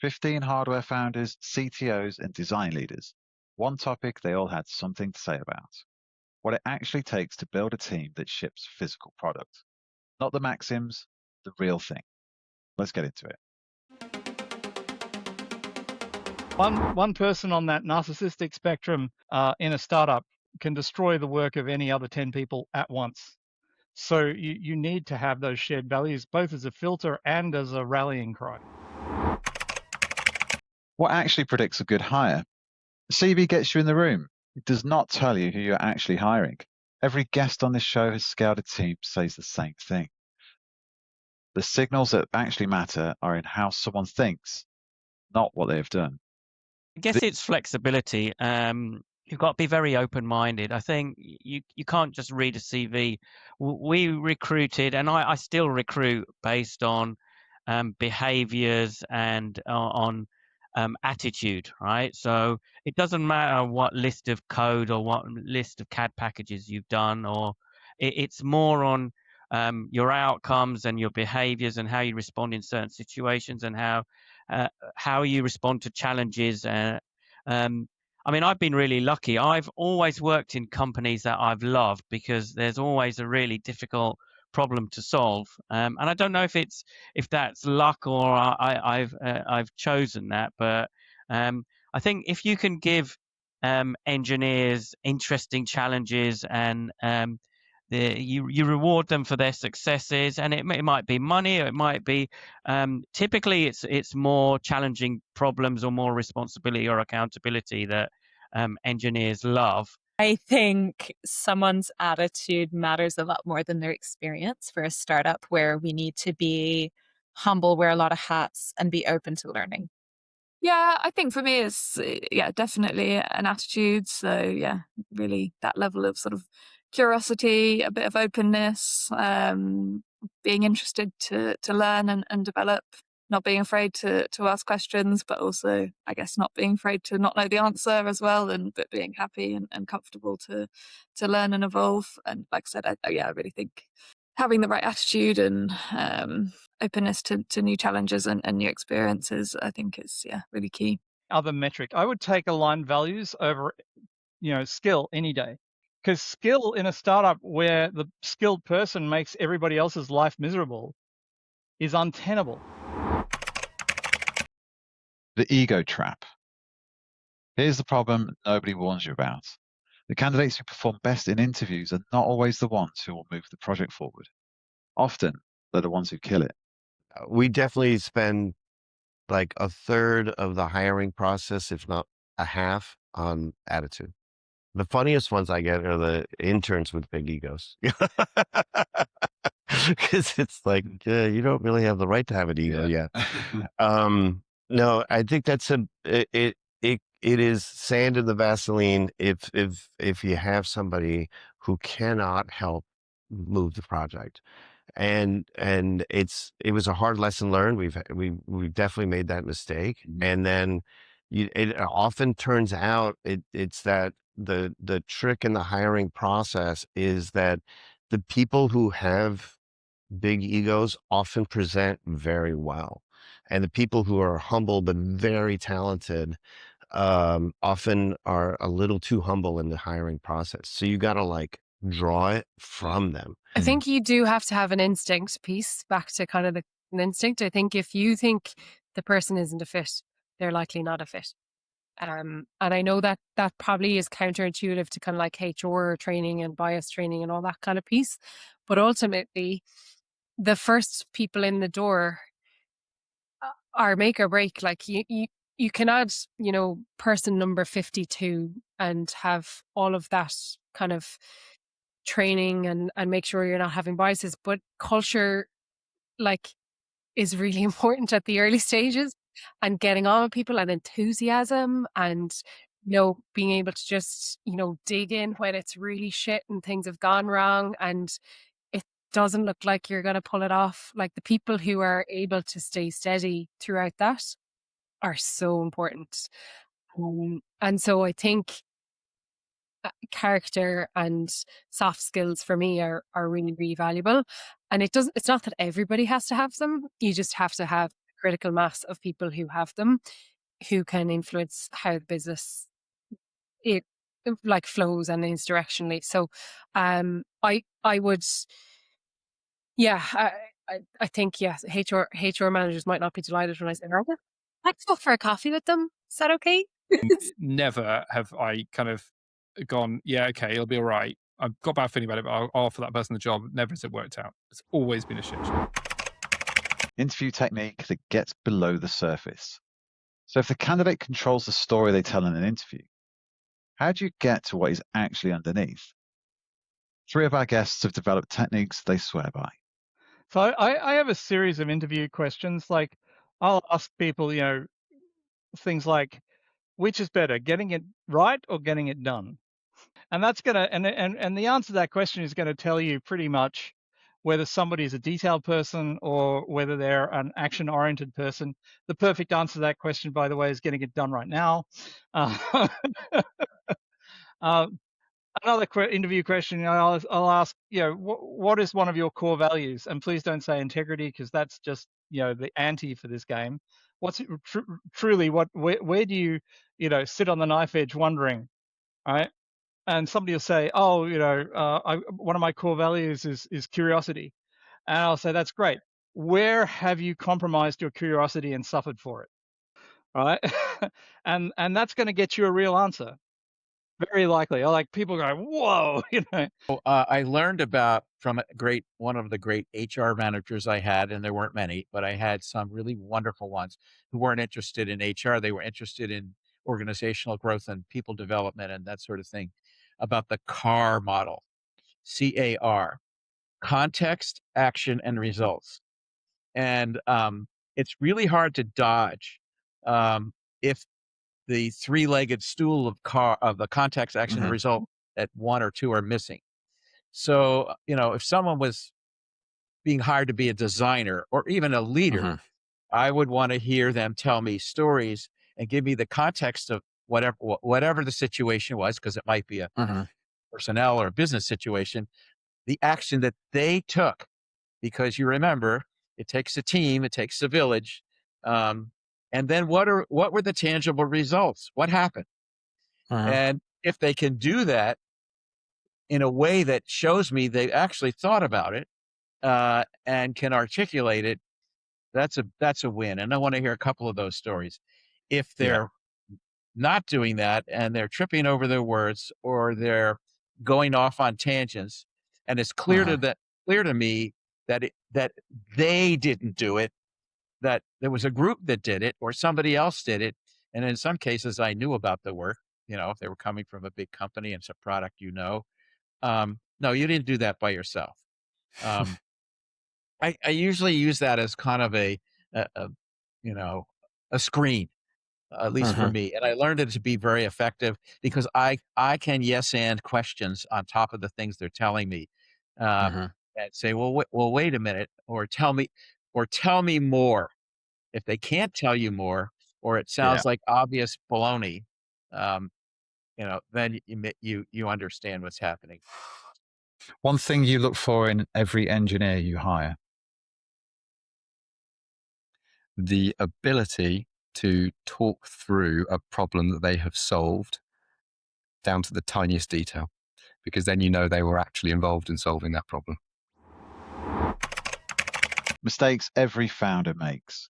15 hardware founders, CTOs, and design leaders. One topic they all had something to say about: what it actually takes to build a team that ships physical product. Not the maxims, the real thing. Let's get into it. One person on that narcissistic spectrum in a startup can destroy the work of any other 10 people at once. So you need to have those shared values, both as a filter and as a rallying cry. What actually predicts a good hire? The CV gets you in the room. It does not tell you who you're actually hiring. Every guest on this show has scaled a team says the same thing. The signals that actually matter are in how someone thinks, not what they have done. I guess it's flexibility. You've got to be very open-minded. I think you can't just read a CV. We recruited, and I still recruit based on behaviors and on attitude, right? So it doesn't matter what list of code or what list of CAD packages you've done, or it's more on your outcomes and your behaviors and how you respond in certain situations and how you respond to challenges. I mean, I've been really lucky. I've always worked in companies that I've loved because there's always a really difficult problem to solve. And I don't know if that's luck or I've chosen that, but I think if you can give engineers interesting challenges and you reward them for their successes, and it might be money, or it might be typically it's more challenging problems or more responsibility or accountability that engineers love. I think someone's attitude matters a lot more than their experience for a startup, where we need to be humble, wear a lot of hats, and be open to learning. Yeah, I think for me it's definitely an attitude. So yeah, really that level of sort of curiosity, a bit of openness, being interested to learn and develop, not being afraid to ask questions, but also I guess not being afraid to not know the answer as well, but being happy and comfortable to learn and evolve. And like I said, I really think having the right attitude and openness to new challenges and new experiences, I think is really key. Other metric, I would take aligned values over, skill any day. Because skill in a startup where the skilled person makes everybody else's life miserable is untenable. The ego trap. Here's the problem nobody warns you about. The candidates who perform best in interviews are not always the ones who will move the project forward. Often, they're the ones who kill it. We definitely spend like a third of the hiring process, if not a half, on attitude. The funniest ones I get are the interns with big egos. Because it's like, you don't really have the right to have an ego yet. No, I think that's it is sand in the Vaseline if you have somebody who cannot help move the project. And it was a hard lesson learned. We've definitely made that mistake. And then it often turns out it's that the trick in the hiring process is that the people who have big egos often present very well. And the people who are humble but very talented often are a little too humble in the hiring process. So you got to like draw it from them. I think you do have to have an instinct piece, back to kind of an instinct. I think if you think the person isn't a fit, they're likely not a fit. And I know that probably is counterintuitive to kind of like HR training and bias training and all that kind of piece. But ultimately, the first people in the door are make or break. Like you can add, person number 52 and have all of that kind of training and make sure you're not having biases. But culture, like, is really important at the early stages, and getting on with people and enthusiasm and, being able to just, dig in when it's really shit and things have gone wrong and it doesn't look like you're going to pull it off. Like, the people who are able to stay steady throughout that are so important. And so I think character and soft skills for me are really, really valuable. And it's not that everybody has to have them. You just have to have critical mass of people who have them, who can influence how the business it like flows and is directionally. So I would, yeah, I think, yes, HR managers might not be delighted when I say, let's go for a coffee with them. Is that okay? Never have I kind of gone, yeah, okay, it'll be all right. I've got a bad feeling about it, but I'll offer that person the job. Never has it worked out. It's always been a shit show. Interview technique that gets below the surface. So if the candidate controls the story they tell in an interview, how do you get to what is actually underneath? 3 of our guests have developed techniques they swear by. So I have a series of interview questions. Like I'll ask people, things like, which is better, getting it right or getting it done? And that's gonna and the answer to that question is going to tell you pretty much whether somebody is a detailed person or whether they're an action-oriented person. The perfect answer to that question, by the way, is getting it done right now. Another interview question I'll ask, what is one of your core values? And please don't say integrity, because that's just, the ante for this game. What's truly where do you, sit on the knife edge wondering, right? And somebody will say, oh, one of my core values is curiosity. And I'll say, that's great. Where have you compromised your curiosity and suffered for it? Right? and that's going to get you a real answer. Very likely. I like people go, whoa, I learned about from one of the great HR managers I had, and there weren't many, but I had some really wonderful ones who weren't interested in HR. They were interested in organizational growth and people development and that sort of thing, about the CAR model, CAR, context, action, and results. And it's really hard to dodge if the 3-legged stool of the context, action, and result that 1 or 2 are missing. So, if someone was being hired to be a designer or even a leader, I would want to hear them tell me stories and give me the context of whatever the situation was, because it might be a personnel or a business situation, the action that they took, because you remember, it takes a team, it takes a village. And then what were the tangible results? What happened? And if they can do that in a way that shows me they actually thought about it and can articulate it, that's a win. And I want to hear a couple of those stories. If they're not doing that and they're tripping over their words or they're going off on tangents, and it's clear to me that they didn't do it, that there was a group that did it or somebody else did it. And in some cases, I knew about the work, if they were coming from a big company and it's a product, no, you didn't do that by yourself. I usually use that as kind of a screen, at least for me. And I learned it to be very effective because I can yes and questions on top of the things they're telling me, and say, well, wait a minute, or tell me more. If they can't tell you more, or it sounds like obvious baloney, then you understand what's happening. One thing you look for in every engineer you hire? The ability to talk through a problem that they have solved down to the tiniest detail, because then they were actually involved in solving that problem. Mistakes every founder makes.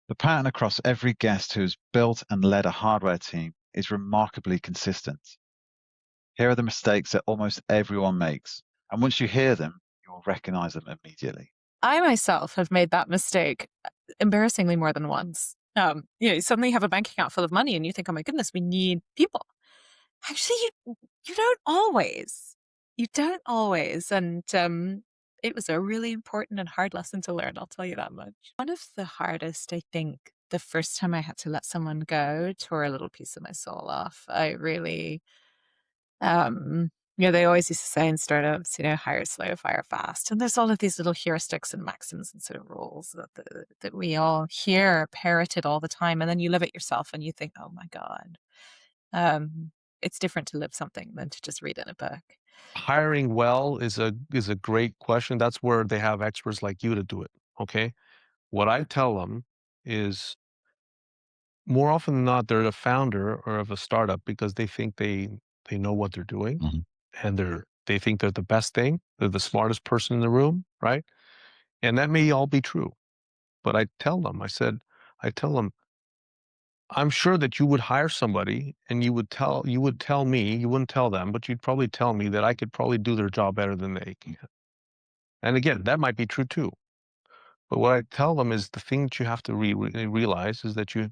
The pattern across every guest who has built and led a hardware team is remarkably consistent. Here are the mistakes that almost everyone makes, and once you hear them, you'll recognize them immediately. I myself have made that mistake embarrassingly more than once. You suddenly have a bank account full of money and you think, oh my goodness, we need people. Actually, you don't always. You don't always. And it was a really important and hard lesson to learn, I'll tell you that much. One of the hardest, I think, the first time I had to let someone go, tore a little piece of my soul off. I really, they always used to say in startups, hire slow, fire fast. And there's all of these little heuristics and maxims and sort of rules that we all hear parroted all the time. And then you live it yourself and you think, oh my God, it's different to live something than to just read in a book. Hiring well is a great question. That's where they have experts like you to do it. Okay. What I tell them is more often than not, they're the founder or of a startup because they think they know what they're doing, and they think they're the best thing. They're the smartest person in the room, right? And that may all be true. But I tell them, I'm sure that you would hire somebody and you would tell me, you wouldn't tell them, but you'd probably tell me that I could probably do their job better than they can. And again, that might be true too. But what I tell them is the thing that you have to realize is that you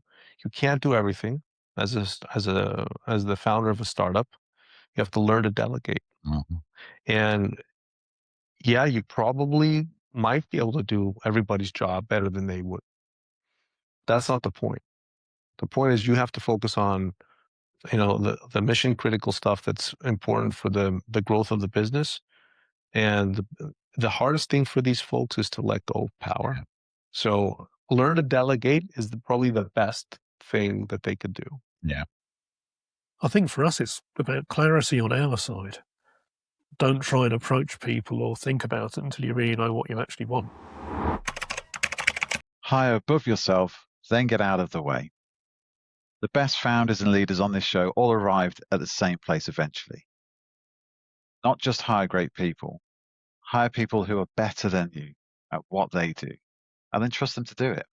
can't do everything as the founder of a startup. You have to learn to delegate. And yeah, you probably might be able to do everybody's job better than they would. That's not the point. The point is you have to focus on, the mission critical stuff that's important for the growth of the business. And the hardest thing for these folks is to let go of power. So learn to delegate is probably the best thing that they could do. Yeah. I think for us, it's about clarity on our side. Don't try and approach people or think about it until you really know what you actually want. Hire above yourself, then get out of the way. The best founders and leaders on this show all arrived at the same place eventually. Not just hire great people, hire people who are better than you at what they do, and then trust them to do it.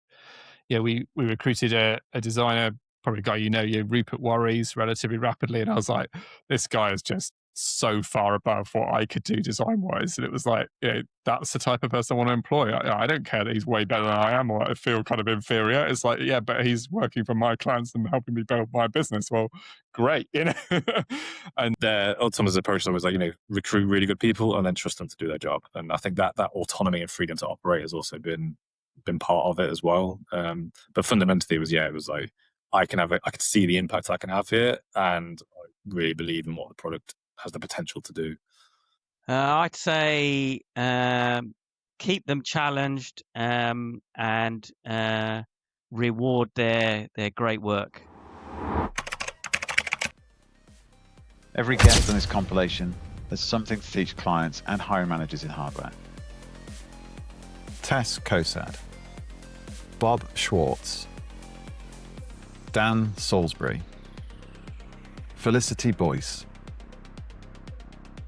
Yeah, we recruited a designer, probably a guy Rupert Worries, relatively rapidly, and I was like, this guy is just so far above what I could do design-wise, and it was like, that's the type of person I want to employ. I don't care that he's way better than I am, or I feel kind of inferior. It's like, yeah, but he's working for my clients and helping me build my business. Well, great, And Ultima's approach was like, recruit really good people and then trust them to do their job. And I think that autonomy and freedom to operate has also been part of it as well. But fundamentally, it was like I could see the impact I can have here, and I really believe in what the product has the potential to do. I'd say keep them challenged and reward their great work. Every guest on this compilation has something to teach clients and hiring managers in hardware. Tess Cosad, Bob Schwartz, Dan Salisbury, Felicity Boyce,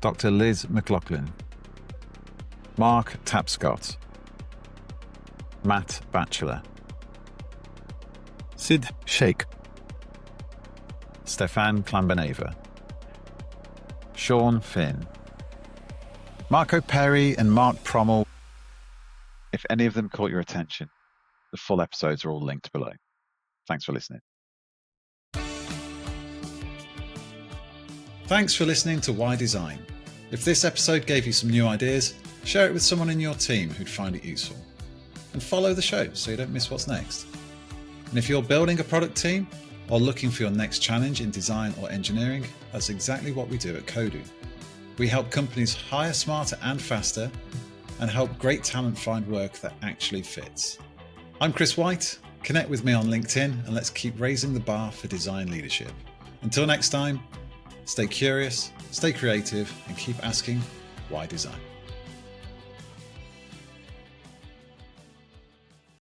Dr. Liz McGloughlin, Mark Tapscott, Matt Batchelor, Sid Shaikh, Stephan Clambaneva, Sean Finn, Marco Perry and Mark Prommel. If any of them caught your attention, the full episodes are all linked below. Thanks for listening. Thanks for listening to Why Design. If this episode gave you some new ideas, share it with someone in your team who'd find it useful. And follow the show so you don't miss what's next. And if you're building a product team or looking for your next challenge in design or engineering, that's exactly what we do at Kodu. We help companies hire smarter and faster and help great talent find work that actually fits. I'm Chris White. Connect with me on LinkedIn and let's keep raising the bar for design leadership. Until next time, stay curious, stay creative, and keep asking, why design?